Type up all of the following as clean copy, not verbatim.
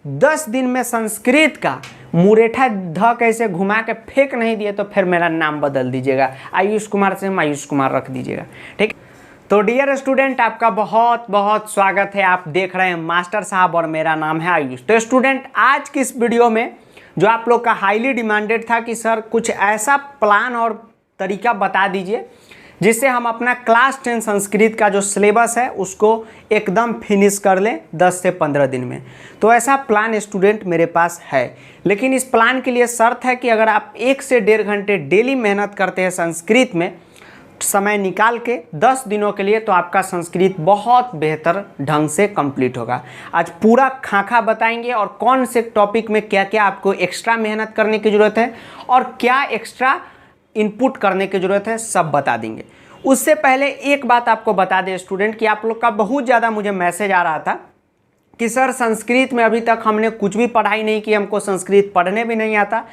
10 दिन में संस्कृत का मुरेठा ध कैसे घुमा के फेंक नहीं दिए तो फिर मेरा नाम बदल दीजिएगा, आयुष कुमार से मायूष कुमार रख दीजिएगा। ठीक, तो डियर स्टूडेंट, आपका बहुत बहुत स्वागत है। आप देख रहे हैं मास्टर साहब और मेरा नाम है आयुष। तो स्टूडेंट, आज की इस वीडियो में जो आप लोग का हाईली डिमांडेड था कि सर कुछ ऐसा प्लान और तरीका बता दीजिए जिससे हम अपना क्लास 10 संस्कृत का जो सिलेबस है उसको एकदम फिनिश कर लें 10 से 15 दिन में। तो ऐसा प्लान स्टूडेंट मेरे पास है, लेकिन इस प्लान के लिए शर्त है कि अगर आप 1 से 1.5 घंटे डेली मेहनत करते हैं संस्कृत में समय निकाल के 10 दिनों के लिए, तो आपका संस्कृत बहुत बेहतर ढंग से कंप्लीट होगा। आज पूरा खाका बताएंगे और कौन से टॉपिक में क्या क्या आपको एक्स्ट्रा मेहनत करने की ज़रूरत है और क्या एक्स्ट्रा इनपुट करने की ज़रूरत है, सब बता देंगे। उससे पहले एक बात आपको बता दें स्टूडेंट कि आप लोग का बहुत ज़्यादा मुझे मैसेज आ रहा था कि सर संस्कृत में अभी तक हमने कुछ भी पढ़ाई नहीं की, हमको संस्कृत पढ़ने भी नहीं आता,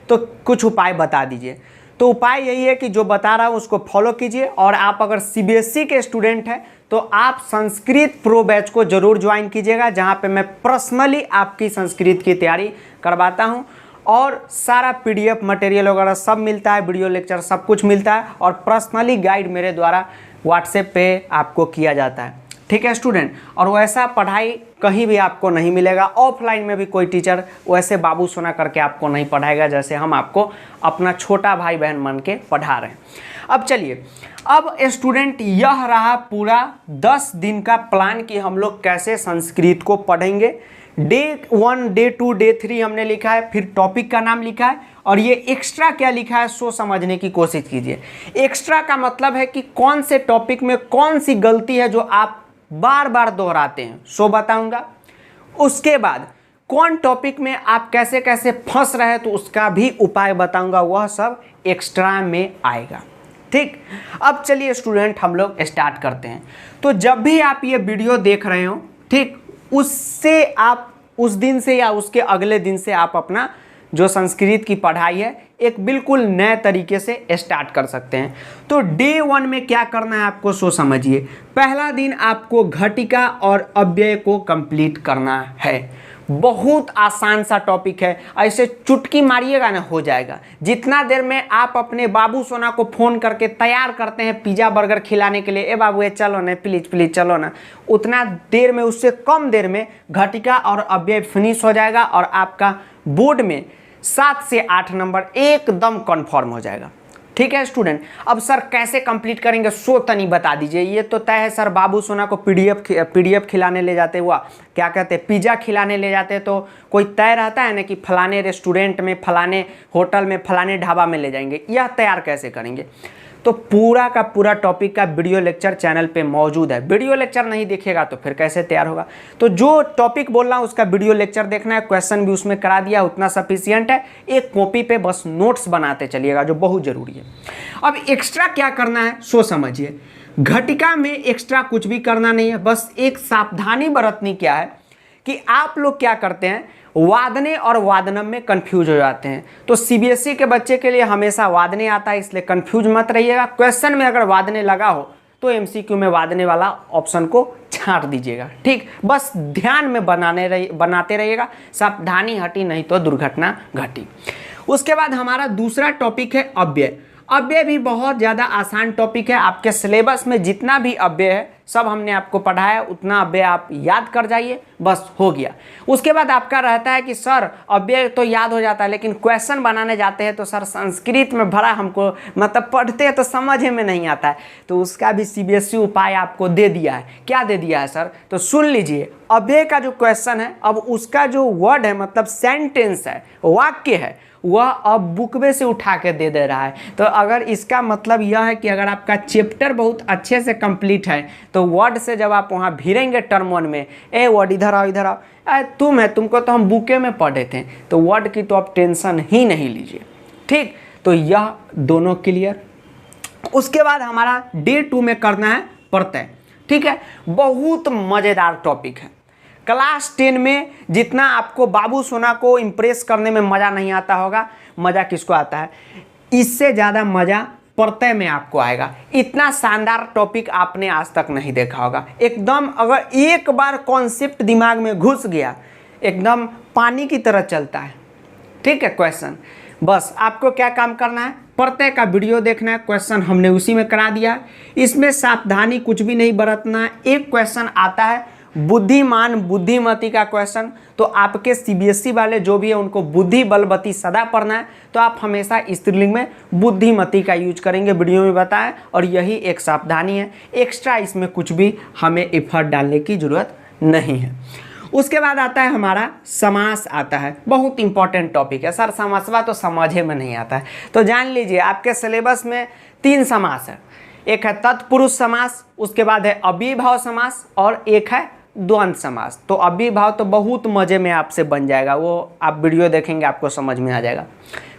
तो कुछ उपाय बता दीजिए। तो उपाय यही है कि जो बता रहा हूँ उसको फॉलो कीजिए। और आप अगर सीबीएसई के स्टूडेंट हैं तो आप संस्कृत प्रो बैच को ज़रूर ज्वाइन कीजिएगा, जहाँ पे मैं पर्सनली आपकी संस्कृत की तैयारी करवाता हूँ और सारा पीडीएफ मटेरियल वगैरह सब मिलता है, वीडियो लेक्चर सब कुछ मिलता है और पर्सनली गाइड मेरे द्वारा व्हाट्सएप पे आपको किया जाता है। ठीक है स्टूडेंट, और वैसा पढ़ाई कहीं भी आपको नहीं मिलेगा। ऑफलाइन में भी कोई टीचर वैसे बाबू सोना करके आपको नहीं पढ़ाएगा जैसे हम आपको अपना छोटा भाई बहन मान के पढ़ा रहे हैं। अब चलिए, अब स्टूडेंट यह रहा पूरा 10 दिन का प्लान कि हम लोग कैसे संस्कृत को पढ़ेंगे। डे 1, डे 2, डे 3 हमने लिखा है, फिर टॉपिक का नाम लिखा है और ये एक्स्ट्रा क्या लिखा है सो समझने की कोशिश कीजिए। एक्स्ट्रा का मतलब है कि कौन से टॉपिक में कौन सी गलती है जो आप बार बार दोहराते हैं, सो बताऊंगा। उसके बाद कौन टॉपिक में आप कैसे कैसे फंस रहे हैं तो उसका भी उपाय बताऊंगा, वह सब एक्स्ट्रा में आएगा। ठीक, अब चलिए स्टूडेंट हम लोग स्टार्ट करते हैं। तो जब भी आप ये वीडियो देख रहे हो, ठीक, उससे आप उस दिन से या उसके अगले दिन से आप अपना जो संस्कृत की पढ़ाई है एक बिल्कुल नए तरीके से स्टार्ट कर सकते हैं। तो डे 1 में क्या करना है आपको सो समझिए। पहला दिन आपको घटिका और अव्यय को कंप्लीट करना है। बहुत आसान सा टॉपिक है, ऐसे चुटकी मारिएगा ना हो जाएगा। जितना देर में आप अपने बाबू सोना को फ़ोन करके तैयार करते हैं पिज़्ज़ा बर्गर खिलाने के लिए, ए बाबू ये चलो ना प्लीज़ प्लीज़ चलो ना, उतना देर में, उससे कम देर में घटिका और अव्यय फिनिश हो जाएगा और आपका बोर्ड में 7 से 8 नंबर एकदम कन्फर्म हो जाएगा। ठीक है स्टूडेंट, अब सर कैसे कंप्लीट करेंगे सो तनी बता दीजिए। ये तो तय है सर, बाबू सोना को पीडीएफ खिलाने ले जाते, हुआ क्या कहते हैं पिज़्ज़ा खिलाने ले जाते, तो कोई तय रहता है ना कि फलाने रेस्टोरेंट में, फलाने होटल में, फलाने ढाबा में ले जाएंगे। यह तैयार कैसे करेंगे? तो पूरा का पूरा टॉपिक का वीडियो लेक्चर चैनल पे मौजूद है। वीडियो लेक्चर नहीं देखेगा तो फिर कैसे तैयार होगा? तो जो टॉपिक बोल रहा हूँ उसका वीडियो लेक्चर देखना है, क्वेश्चन भी उसमें करा दिया, उतना सफिशियंट है। एक कॉपी पे बस नोट्स बनाते चलिएगा जो बहुत ज़रूरी है। अब एक्स्ट्रा क्या करना है सो समझिए। घटिका में एक्स्ट्रा कुछ भी करना नहीं है, बस एक सावधानी बरतनी क्या है कि आप लोग क्या करते हैं, वादने और वादनम में कंफ्यूज हो जाते हैं। तो सीबीएसई के बच्चे के लिए हमेशा वादने आता है, इसलिए कंफ्यूज मत रहिएगा। क्वेश्चन में अगर वादने लगा हो तो एमसीक्यू में वादने वाला ऑप्शन को छांट दीजिएगा। ठीक, बस ध्यान में बनाते रहिएगा, सावधानी हटी नहीं तो दुर्घटना घटी। उसके बाद हमारा दूसरा टॉपिक है अव्यय। अव्यय भी बहुत ज़्यादा आसान टॉपिक है। आपके सिलेबस में जितना भी अव्यय है सब हमने आपको पढ़ाया, उतना अव्यय आप याद कर जाइए, बस हो गया। उसके बाद आपका रहता है कि सर अव्यय तो याद हो जाता है लेकिन क्वेश्चन बनाने जाते हैं तो सर संस्कृत में भरा हमको, मतलब पढ़ते हैं तो समझ में नहीं आता है। तो उसका भी सीबीएसई उपाय आपको दे दिया है। क्या दे दिया है सर? तो सुन लीजिए, अव्यय का जो क्वेश्चन है, अब उसका जो वर्ड है, मतलब सेंटेंस है, वाक्य है, वह अब बुकवे से उठा के दे रहा है। तो अगर इसका मतलब यह है कि अगर आपका चैप्टर बहुत अच्छे से कंप्लीट है तो वर्ड से जब आप वहाँ भिड़ेंगे टर्म 1 में, ए वर्ड इधर आओ इधर आओ, तुम है, तुमको तो हम बुके में पढ़े थे, तो वर्ड की तो आप टेंशन ही नहीं लीजिए। ठीक, तो यह दोनों क्लियर। उसके बाद हमारा डे 2 में करना है प्रत्यय। ठीक है, बहुत मज़ेदार टॉपिक है। क्लास 10 में जितना आपको बाबू सोना को इम्प्रेस करने में मज़ा नहीं आता होगा, मज़ा किसको आता है? इससे ज़्यादा मज़ा प्रत्यय में आपको आएगा। इतना शानदार टॉपिक आपने आज तक नहीं देखा होगा। एकदम अगर एक बार कॉन्सेप्ट दिमाग में घुस गया, एकदम पानी की तरह चलता है। ठीक है क्वेश्चन, बस आपको क्या काम करना है, प्रत्येक का वीडियो देखना है, क्वेश्चन हमने उसी में करा दिया। इसमें सावधानी कुछ भी नहीं बरतना है। एक क्वेश्चन आता है बुद्धिमान बुद्धिमती का क्वेश्चन, तो आपके सीबीएसई वाले जो भी है उनको बुद्धि बलवती सदा पढ़ना है, तो आप हमेशा स्त्रीलिंग में बुद्धिमती का यूज करेंगे, वीडियो में बताएं। और यही एक सावधानी है, एक्स्ट्रा इसमें कुछ भी हमें एफर्ट डालने की जरूरत नहीं है। उसके बाद आता है हमारा समास आता है, बहुत इंपॉर्टेंट टॉपिक है। सर समासवा तो समझे में नहीं आता है, तो जान लीजिए आपके सिलेबस में 3 समास है। एक है तत्पुरुष समास, उसके बाद है अव्ययीभाव समास, और एक है द्वंद्व समास। तो अव्ययीभाव तो बहुत मजे में आपसे बन जाएगा, वो आप वीडियो देखेंगे आपको समझ में आ जाएगा।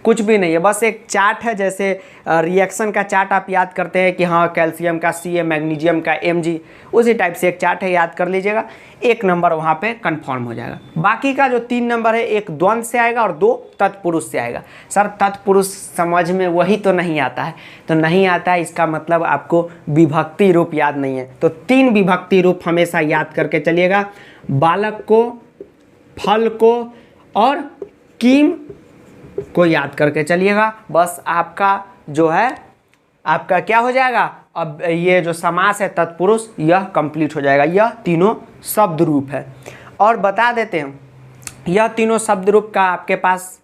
कुछ भी नहीं है, बस एक चार्ट है, जैसे रिएक्शन का चार्ट आप याद करते हैं कि हाँ कैल्शियम का Ca, मैग्नीशियम का Mg, उसी टाइप से एक चार्ट है, याद कर लीजिएगा। 1 नंबर वहाँ पे कंफर्म हो जाएगा। बाकी का जो 3 नंबर है, एक द्वंद्व से आएगा और 2 तत्पुरुष से आएगा। सर तत्पुरुष समझ में वही तो नहीं आता है, तो नहीं आता है इसका मतलब आपको विभक्ति रूप याद नहीं है। तो 3 विभक्ति रूप हमेशा याद करके चलिएगा, बालक को, फल को और कीम को याद करके चलिएगा। बस आपका जो है आपका क्या हो जाएगा, अब ये जो समास है तत्पुरुष यह कंप्लीट हो जाएगा। यह तीनों शब्द रूप है। और बता देते हैं यह तीनों शब्द रूप का आपके पास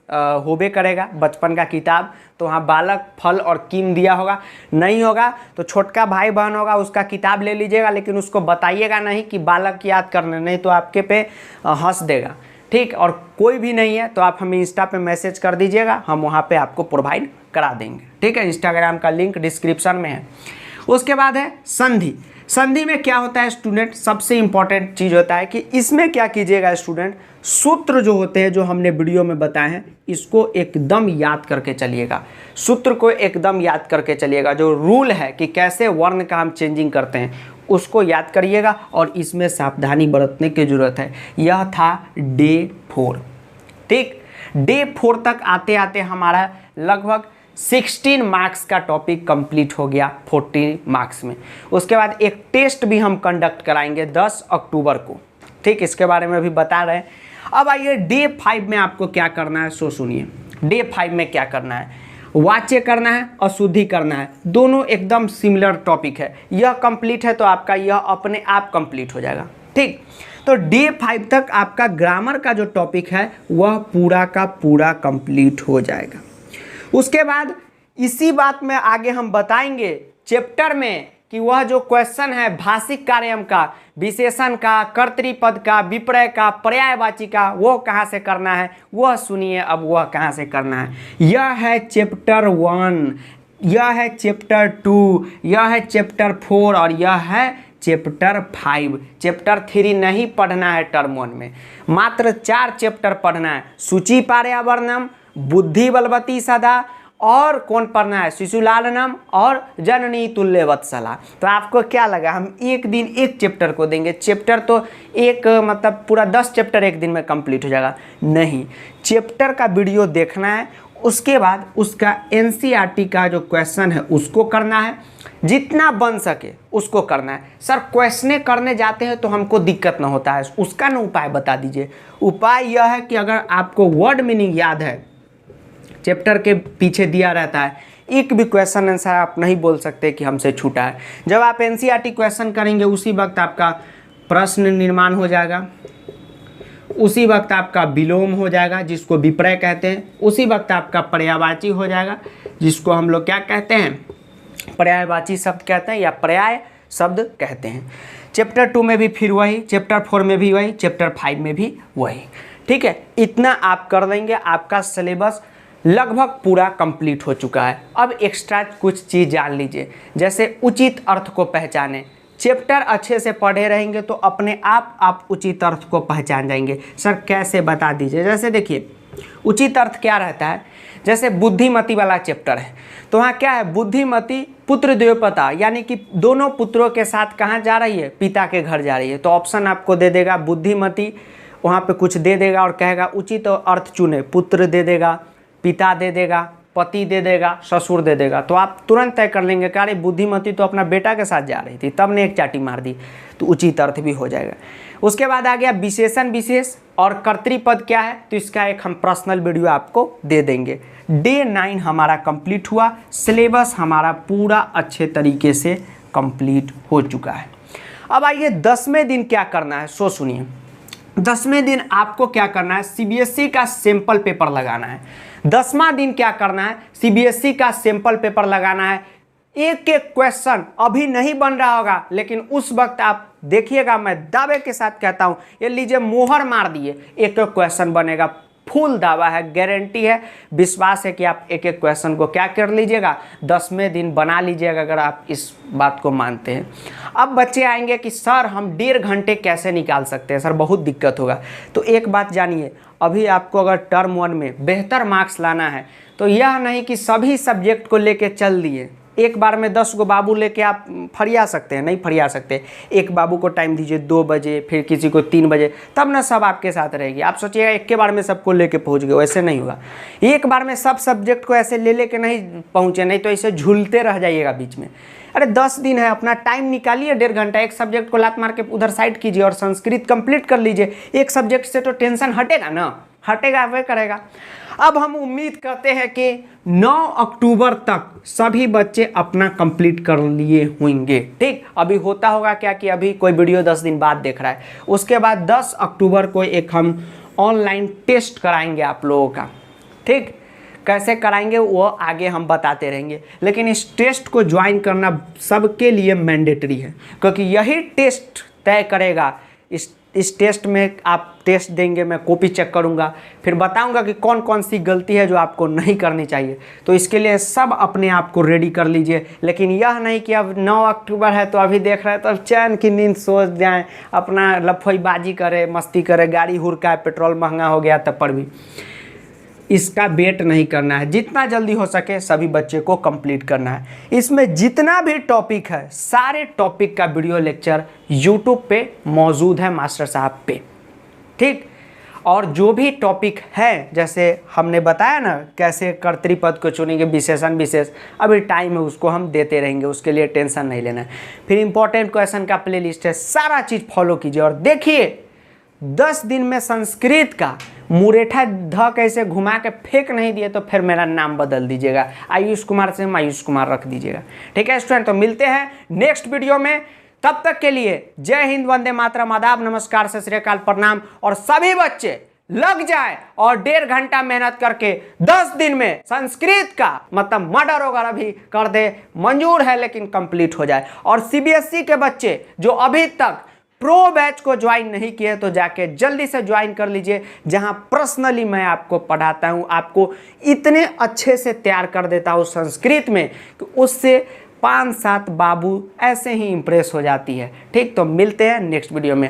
होबे करेगा बचपन का किताब, तो वहाँ बालक, फल और कीम दिया होगा। नहीं होगा तो छोटका भाई बहन होगा उसका किताब ले लीजिएगा, लेकिन उसको बताइएगा नहीं कि बालक याद करने, नहीं तो आपके पे हंस देगा। ठीक, और कोई भी नहीं है तो आप हमें इंस्टा पे मैसेज कर दीजिएगा, हम वहाँ पे आपको प्रोवाइड करा देंगे। ठीक है, इंस्टाग्राम का लिंक डिस्क्रिप्शन में है। उसके बाद है संधि। संधि में क्या होता है स्टूडेंट, सबसे इंपॉर्टेंट चीज़ होता है कि इसमें क्या कीजिएगा स्टूडेंट, सूत्र जो होते हैं जो हमने वीडियो में बताए हैं इसको एकदम याद करके चलिएगा। सूत्र को एकदम याद करके चलिएगा, जो रूल है कि कैसे वर्ण का हम चेंजिंग करते हैं उसको याद करिएगा, और इसमें सावधानी बरतने की जरूरत है। यह था डे 4। ठीक, डे 4 तक आते आते हमारा लगभग 16 मार्क्स का टॉपिक कंप्लीट हो गया 40 मार्क्स में। उसके बाद एक टेस्ट भी हम कंडक्ट कराएंगे 10 अक्टूबर को। ठीक, इसके बारे में भी बता रहे हैं। अब आइए डे 5 में आपको क्या करना है सो सुनिए। डे 5 में क्या करना है, वाच्य करना है और शुद्धि करना है, दोनों एकदम सिमिलर टॉपिक है। यह कंप्लीट है तो आपका यह अपने आप कंप्लीट हो जाएगा। ठीक, तो डे 5 तक आपका ग्रामर का जो टॉपिक है वह पूरा का पूरा कंप्लीट हो जाएगा। उसके बाद इसी बात में आगे हम बताएंगे चैप्टर में कि वह जो क्वेश्चन है भाषिक कार्यम का, विशेषण का, कर्तृपद का, विपर्य का, पर्यायवाची का, वो कहाँ से करना है वह सुनिए। अब वह कहाँ से करना है, यह है चैप्टर 1, यह है चैप्टर 2, यह है चैप्टर 4 और यह है चैप्टर 5। चैप्टर 3 नहीं पढ़ना है टर्म 1 में, मात्र 4 चैप्टर पढ़ना है। सूची पर्यावरणम, बुद्धि बलवती सदा, और कौन पढ़ना है, शिशुलालनम और जननी तुल्य वत्सला। तो आपको क्या लगा हम एक दिन एक चैप्टर को देंगे, चैप्टर तो एक मतलब पूरा 10 चैप्टर एक दिन में कंप्लीट हो जाएगा? नहीं, चैप्टर का वीडियो देखना है, उसके बाद उसका एनसीईआरटी का जो क्वेश्चन है उसको करना है, जितना बन सके उसको करना है। सर क्वेश्चन करने जाते हैं तो हमको दिक्कत ना होता है, उसका ना उपाय बता दीजिए। उपाय यह है कि अगर आपको वर्ड मीनिंग याद है, चैप्टर के पीछे दिया रहता है, एक भी क्वेश्चन आंसर आप नहीं बोल सकते कि हमसे छूटा है। जब आप एनसीईआरटी क्वेश्चन करेंगे उसी वक्त आपका प्रश्न निर्माण हो जाएगा, उसी वक्त आपका विलोम हो जाएगा जिसको विपर्य कहते हैं, उसी वक्त आपका पर्यायवाची हो जाएगा जिसको हम लोग क्या कहते हैं, पर्यायवाची शब्द कहते हैं या पर्याय शब्द कहते हैं। चैप्टर 2 में भी फिर वही, चैप्टर 4 में भी वही, चैप्टर 5 में भी वही। ठीक है, इतना आप कर देंगे, आपका सिलेबस लगभग पूरा कंप्लीट हो चुका है। अब एक्स्ट्रा कुछ चीज़ जान लीजिए, जैसे उचित अर्थ को पहचाने। चैप्टर अच्छे से पढ़े रहेंगे तो अपने आप उचित अर्थ को पहचान जाएंगे। सर कैसे बता दीजिए? जैसे देखिए उचित अर्थ क्या रहता है, जैसे बुद्धिमती वाला चैप्टर है तो वहाँ क्या है, बुद्धिमती पुत्र देवपता, यानी कि दोनों पुत्रों के साथ कहाँ जा रही है, पिता के घर जा रही है। तो ऑप्शन आपको दे देगा बुद्धिमती, वहाँ पे कुछ दे देगा और कहेगा उचित अर्थ चुने, पुत्र दे देगा, पिता दे देगा, पति दे देगा, ससुर दे देगा, तो आप तुरंत तय कर लेंगे कि अरे बुद्धिमती तो अपना बेटा के साथ जा रही थी, तब ने एक चाटी मार दी, तो उचित अर्थ भी हो जाएगा। उसके बाद आ गया विशेषण विशेष और कर्तृपद क्या है, तो इसका एक हम पर्सनल वीडियो आपको दे देंगे। डे 9 हमारा कंप्लीट हुआ, सिलेबस हमारा पूरा अच्छे तरीके से कंप्लीट हो चुका है। अब आइए 10वें दिन क्या करना है, सो सुनिए। 10वें दिन आपको क्या करना है, सीबीएसई का सैंपल पेपर लगाना है। 10वां दिन क्या करना है, सीबीएसई का सैंपल पेपर लगाना है। एक एक क्वेश्चन अभी नहीं बन रहा होगा, लेकिन उस वक्त आप देखिएगा, मैं दावे के साथ कहता हूं, ये लीजिए मोहर मार दिए, एक एक क्वेश्चन बनेगा, फुल दावा है, गारंटी है, विश्वास है कि आप एक एक क्वेश्चन को क्या कर लीजिएगा, 10वें दिन बना लीजिएगा, अगर आप इस बात को मानते हैं। अब बच्चे आएंगे कि सर हम 1.5 घंटे कैसे निकाल सकते हैं, सर बहुत दिक्कत होगा। तो एक बात जानिए, अभी आपको अगर टर्म 1 में बेहतर मार्क्स लाना है, तो यह नहीं कि सभी सब्जेक्ट को लेके चल दिए, एक बार में 10 गो बाबू लेके आप फरिया सकते हैं, नहीं फरिया सकते। एक बाबू को टाइम दीजिए 2 बजे, फिर किसी को 3 बजे, तब ना सब आपके साथ रहेगी। आप सोचिएगा एक के बार में सबको लेके पहुंच गए, वैसे नहीं होगा। एक बार में सब सब्जेक्ट को ऐसे ले लेके नहीं पहुंचे, नहीं तो ऐसे झूलते रह जाइएगा बीच में। अरे 10 दिन है, अपना टाइम निकालिए, 1.5 घंटा, एक सब्जेक्ट को लात मार के उधर साइड कीजिए और संस्कृत कंप्लीट कर लीजिए। एक सब्जेक्ट से तो टेंशन हटेगा ना, हटेगा वे करेगा। अब हम उम्मीद करते हैं कि 9 अक्टूबर तक सभी बच्चे अपना कंप्लीट कर लिए होंगे। ठीक, अभी होता होगा क्या कि अभी कोई वीडियो 10 दिन बाद देख रहा है, उसके बाद 10 अक्टूबर को एक हम ऑनलाइन टेस्ट कराएंगे आप लोगों का। ठीक, कैसे कराएंगे वो आगे हम बताते रहेंगे, लेकिन इस टेस्ट को ज्वाइन करना सबके लिए मैंडेटरी है, क्योंकि यही टेस्ट तय करेगा। इस टेस्ट में आप टेस्ट देंगे, मैं कॉपी चेक करूंगा, फिर बताऊंगा कि कौन कौन सी गलती है जो आपको नहीं करनी चाहिए। तो इसके लिए सब अपने आप को रेडी कर लीजिए, लेकिन यह नहीं कि अब 9 अक्टूबर है तो अभी देख रहे हैं तो अब चैन की नींद सो जाएं, अपना लफोईबाजी करे, मस्ती करे, गाड़ी हुरका, पेट्रोल महंगा हो गया तब पर भी। इसका वेट नहीं करना है, जितना जल्दी हो सके सभी बच्चे को कंप्लीट करना है। इसमें जितना भी टॉपिक है, सारे टॉपिक का वीडियो लेक्चर यूट्यूब पे मौजूद है मास्टर साहब पे। ठीक, और जो भी टॉपिक है, जैसे हमने बताया ना कैसे कर्तृपद को चुनेंगे, विशेषण विशेष, अभी टाइम है, उसको हम देते रहेंगे, उसके लिए टेंशन नहीं लेना है। फिर इंपॉर्टेंट क्वेश्चन का प्लेलिस्ट है, सारा चीज़ फॉलो कीजिए। और देखिए 10 दिन में संस्कृत का मुरेठा ध कैसे घुमा के फेंक नहीं दिए, तो फिर मेरा नाम बदल दीजिएगा, आयुष कुमार से मायूष कुमार रख दीजिएगा। ठीक है स्टूडेंट, तो मिलते हैं नेक्स्ट वीडियो में। तब तक के लिए जय हिंद, वंदे मातरम, आदाब, नमस्कार, सत श्री अकाल, प्रणाम। और सभी बच्चे लग जाए और 1.5 घंटा मेहनत करके 10 दिन में संस्कृत का मतलब मर्डर वगैरह भी कर दे, मंजूर है, लेकिन कंप्लीट हो जाए। और सीबीएसई के बच्चे जो अभी तक प्रो बैच को ज्वाइन नहीं किए तो जाके जल्दी से ज्वाइन कर लीजिए, जहां पर्सनली मैं आपको पढ़ाता हूं, आपको इतने अच्छे से तैयार कर देता हूं संस्कृत में कि उससे 5-7 बाबू ऐसे ही इंप्रेस हो जाती है। ठीक, तो मिलते हैं नेक्स्ट वीडियो में।